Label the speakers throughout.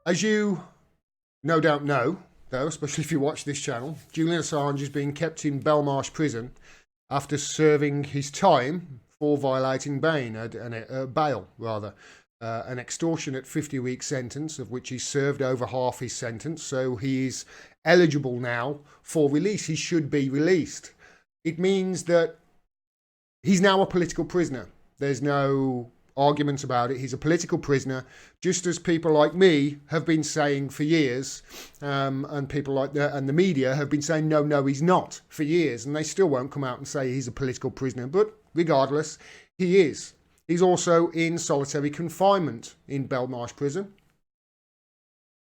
Speaker 1: As you no doubt know, though, especially if you watch this channel, Julian Assange is being kept in Belmarsh prison after serving his time for violating bail, an extortionate 50-week sentence, of which he's served over half his sentence. So he is eligible now for release. He should be released. It means that he's now a political prisoner. There's no argument about it. He's a political prisoner, just as people like me have been saying for years, and people like the media have been saying, no, he's not, for years, and they still won't come out and say he's a political prisoner. But regardless, he is. He's also in solitary confinement in Belmarsh prison,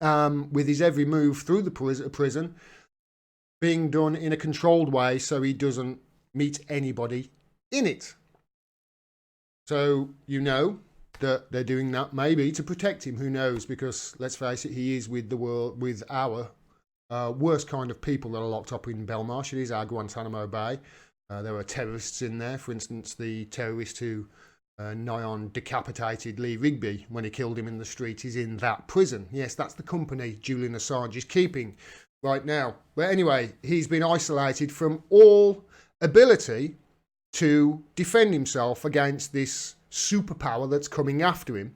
Speaker 1: with his every move through the prison being done in a controlled way so he doesn't meet anybody in it. So you know that they're doing that maybe to protect him. Who knows? Because let's face it, he is with our worst kind of people that are locked up in Belmarsh. It is our Guantanamo Bay. There were terrorists in there. For instance, the terrorist who nigh on decapitated Lee Rigby when he killed him in the street is in that prison. Yes, that's the company Julian Assange is keeping right now. But anyway, he's been isolated from all ability to defend himself against this superpower that's coming after him,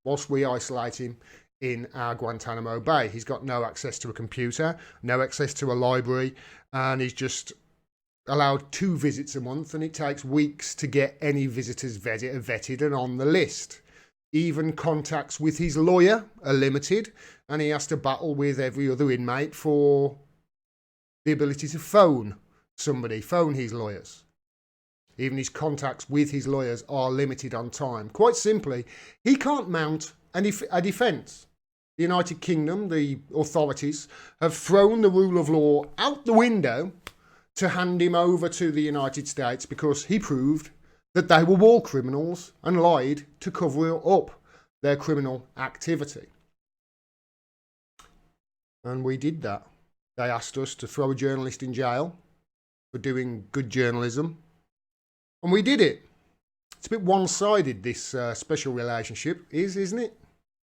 Speaker 1: whilst we isolate him in our Guantanamo Bay. He's got no access to a computer, no access to a library, and he's just allowed 2 visits a month, and it takes weeks to get any visitors vetted and on the list. Even contacts with his lawyer are limited, and he has to battle with every other inmate for the ability to phone his lawyers. Even his contacts with his lawyers are limited on time. Quite simply, he can't mount a defence. The United Kingdom, the authorities, have thrown the rule of law out the window to hand him over to the United States because he proved that they were war criminals and lied to cover up their criminal activity. And we did that. They asked us to throw a journalist in jail for doing good journalism. And we did it. It's a bit one-sided, this special relationship isn't it?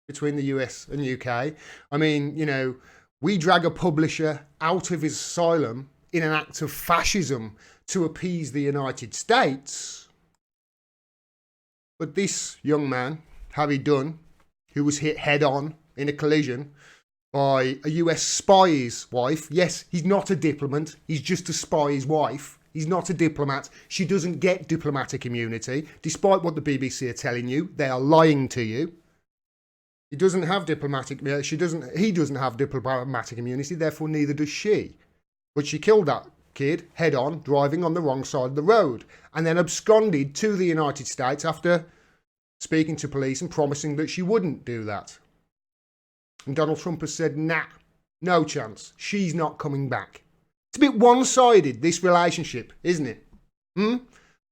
Speaker 1: Between the US and UK. I mean, you know, we drag a publisher out of his asylum in an act of fascism to appease the United States. But this young man, Harry Dunn, who was hit head-on in a collision by a US spy's wife. Yes, he's not a diplomat. He's just a spy's wife. He's not a diplomat. She doesn't get diplomatic immunity, despite what the BBC are telling you. They are lying to you. He doesn't have diplomatic immunity, therefore neither does she. But she killed that kid head on, driving on the wrong side of the road, and then absconded to the United States after speaking to police and promising that she wouldn't do that. And Donald Trump has said, nah, no chance. She's not coming back. It's a bit one-sided, this relationship, isn't it?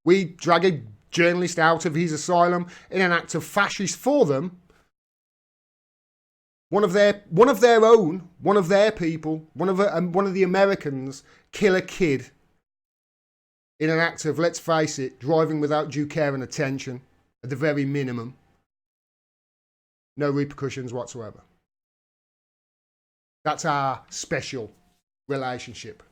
Speaker 1: We drag a journalist out of his asylum in an act of fascist for them. One of their people, one of the Americans kill a kid in an act of, let's face it, driving without due care and attention, at the very minimum. No repercussions whatsoever. That's our special relationship.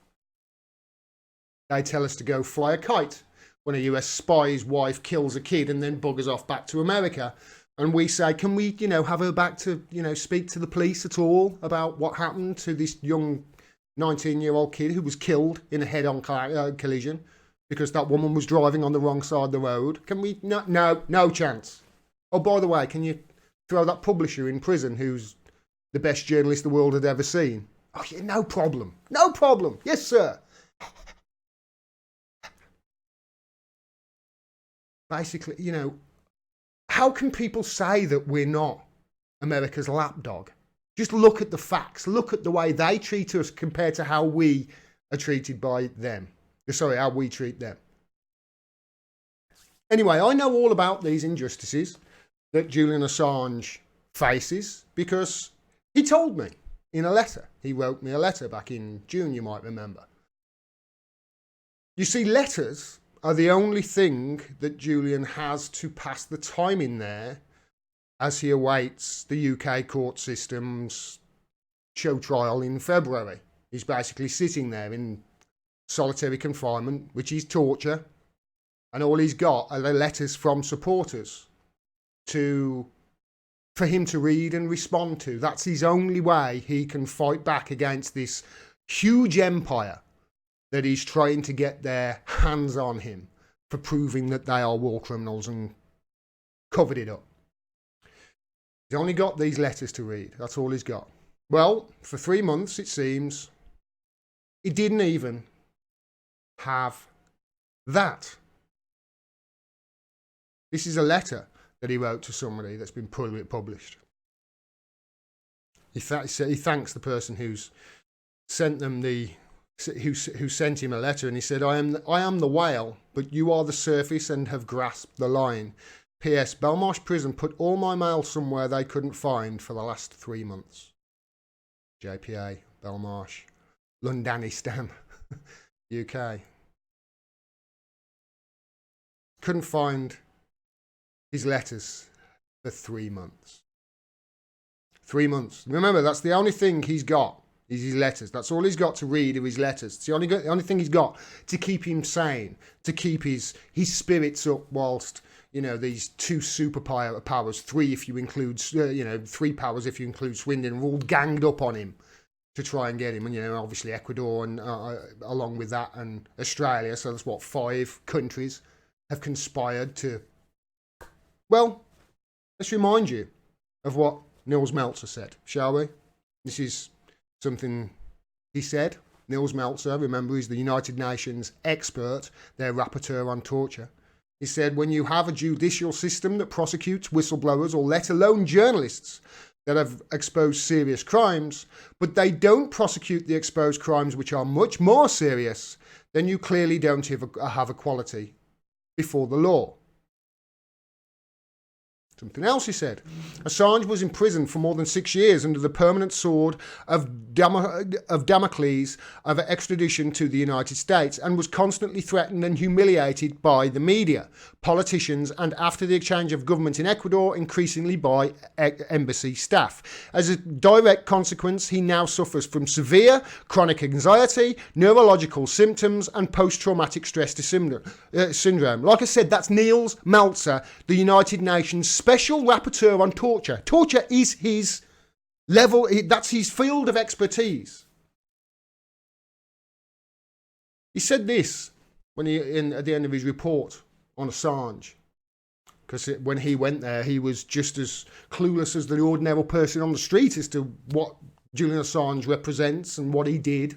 Speaker 1: They tell us to go fly a kite when a US spy's wife kills a kid and then buggers off back to America. And we say, can we, have her back to, speak to the police at all about what happened to this young 19-year-old kid who was killed in a head-on collision because that woman was driving on the wrong side of the road? Can we? No chance. Oh, by the way, can you throw that publisher in prison who's the best journalist the world had ever seen? Oh, yeah, no problem. No problem. Yes, sir. Basically, how can people say that we're not America's lapdog? Just look at the facts. Look at the way they treat us compared to how we are treated by them. Sorry, how we treat them. Anyway, I know all about these injustices that Julian Assange faces because he told me in a letter. He wrote me a letter back in June, you might remember. You see, letters are the only thing that Julian has to pass the time in there as he awaits the UK court system's show trial in February. He's basically sitting there in solitary confinement, which is torture, and all he's got are the letters from supporters for him to read and respond to. That's his only way he can fight back against this huge empire that is trying to get their hands on him for proving that they are war criminals and covered it up. He's only got these letters to read. That's all he's got. Well, for 3 months, it seems, he didn't even have that. This is a letter that he wrote to somebody that's been published. He thanks the person who's sent them who sent him a letter, and he said, I am the whale, but you are the surface and have grasped the line. P.S. Belmarsh Prison put all my mail somewhere they couldn't find for the last 3 months. JPA, Belmarsh, Londonistan, UK. Couldn't find his letters for 3 months. 3 months. Remember, that's the only thing he's got, is his letters. That's all he's got to read are his letters. It's the only thing he's got to keep him sane, to keep his spirits up whilst, these 2 superpowers, 3 if you include, 3 powers if you include Swindon, are all ganged up on him to try and get him. And, obviously Ecuador and along with that and Australia, so that's what, 5 countries have conspired to... Well, let's remind you of what Nils Melzer said, shall we? This is something he said. Nils Melzer, remember, he's the United Nations expert, their rapporteur on torture. He said, when you have a judicial system that prosecutes whistleblowers, or let alone journalists that have exposed serious crimes, but they don't prosecute the exposed crimes which are much more serious, then you clearly don't have equality before the law. Something else he said. Assange was in prison for more than 6 years under the permanent sword of Damocles of extradition to the United States, and was constantly threatened and humiliated by the media, politicians, and after the exchange of government in Ecuador, increasingly by embassy staff. As a direct consequence, he now suffers from severe chronic anxiety, neurological symptoms, and post-traumatic stress syndrome. Like I said, that's Nils Melzer, the United Nations Special Rapporteur on Torture. Torture is his level, that's his field of expertise. He said this when at the end of his report on Assange, because when he went there, he was just as clueless as the ordinary person on the street as to what Julian Assange represents and what he did.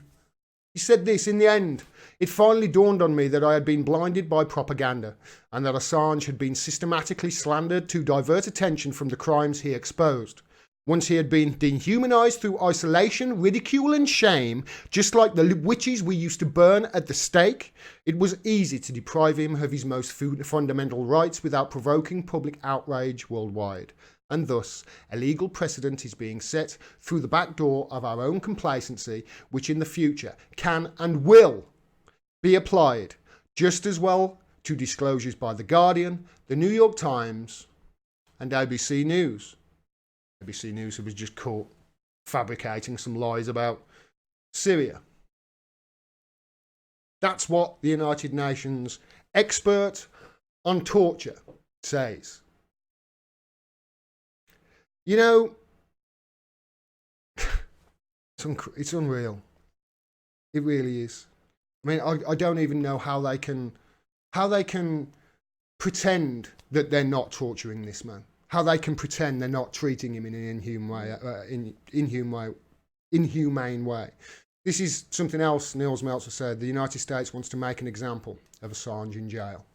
Speaker 1: He said this: in the end, it finally dawned on me that I had been blinded by propaganda, and that Assange had been systematically slandered to divert attention from the crimes he exposed. Once he had been dehumanised through isolation, ridicule and shame, just like the witches we used to burn at the stake, it was easy to deprive him of his most fundamental rights without provoking public outrage worldwide. And thus, a legal precedent is being set through the back door of our own complacency, which in the future can and will be applied just as well to disclosures by The Guardian, The New York Times, and ABC News. ABC News who was just caught fabricating some lies about Syria. That's what the United Nations expert on torture says. It's unreal. It really is. I mean, I don't even know how they can pretend that they're not torturing this man. How they can pretend they're not treating him in an inhumane way. This is something else Nils Melzer said. The United States wants to make an example of Assange in jail.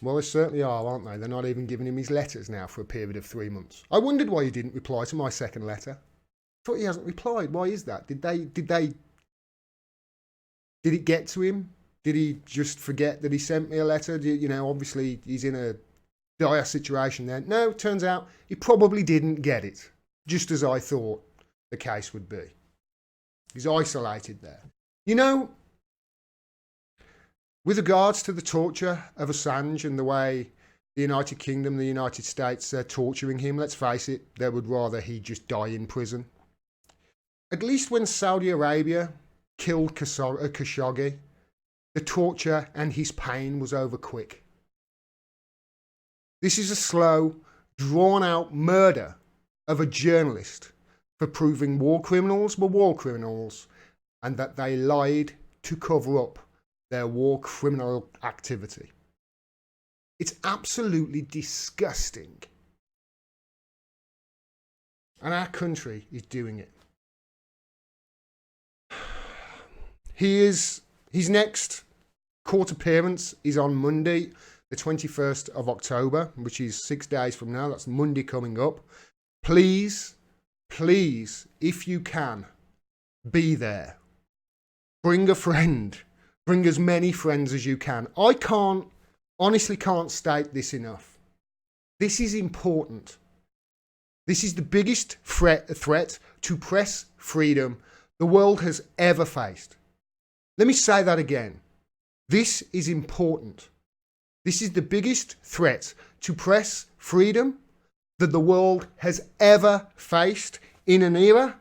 Speaker 1: Well, they certainly are, aren't they? They're not even giving him his letters now for a period of 3 months. I wondered why he didn't reply to my second letter. I thought he hasn't replied. Why is that? Did it get to him? Did he just forget that he sent me a letter? Obviously he's in a dire situation there. No, turns out he probably didn't get it, just as I thought the case would be. He's isolated there. With regards to the torture of Assange and the way the United Kingdom, the United States, they're torturing him. Let's face it, they would rather he just die in prison. At least when Saudi Arabia killed Khashoggi, the torture and his pain was over quick. This is a slow, drawn-out murder of a journalist for proving war criminals were war criminals and that they lied to cover up their war criminal activity. It's absolutely disgusting. And our country is doing it. His next court appearance is on Monday, the 21st of October, which is 6 days from now. That's Monday coming up. Please, please, if you can, be there. Bring a friend. Bring as many friends as you can. I honestly can't state this enough. This is important. This is the biggest threat to press freedom the world has ever faced. Let me say that again. This is important. This is the biggest threat to press freedom that the world has ever faced in an era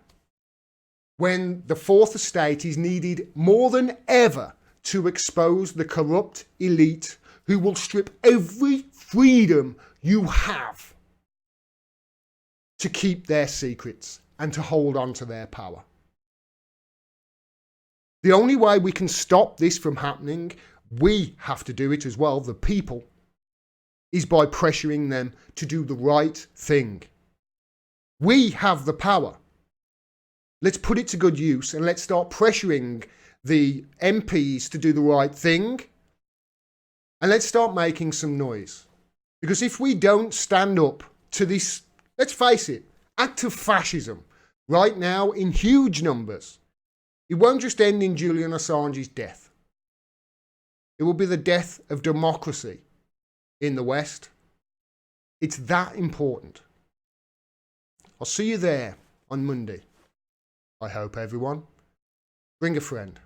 Speaker 1: when the fourth estate is needed more than ever to expose the corrupt elite who will strip every freedom you have to keep their secrets and to hold on to their power. The only way we can stop this from happening, we have to do it as well, the people, is by pressuring them to do the right thing. We have the power. Let's put it to good use and let's start pressuring the MPs to do the right thing. And let's start making some noise. Because if we don't stand up to this, let's face it, act of fascism right now in huge numbers, it won't just end in Julian Assange's death. It will be the death of democracy in the West. It's that important. I'll see you there on Monday. I hope, everyone. Bring a friend.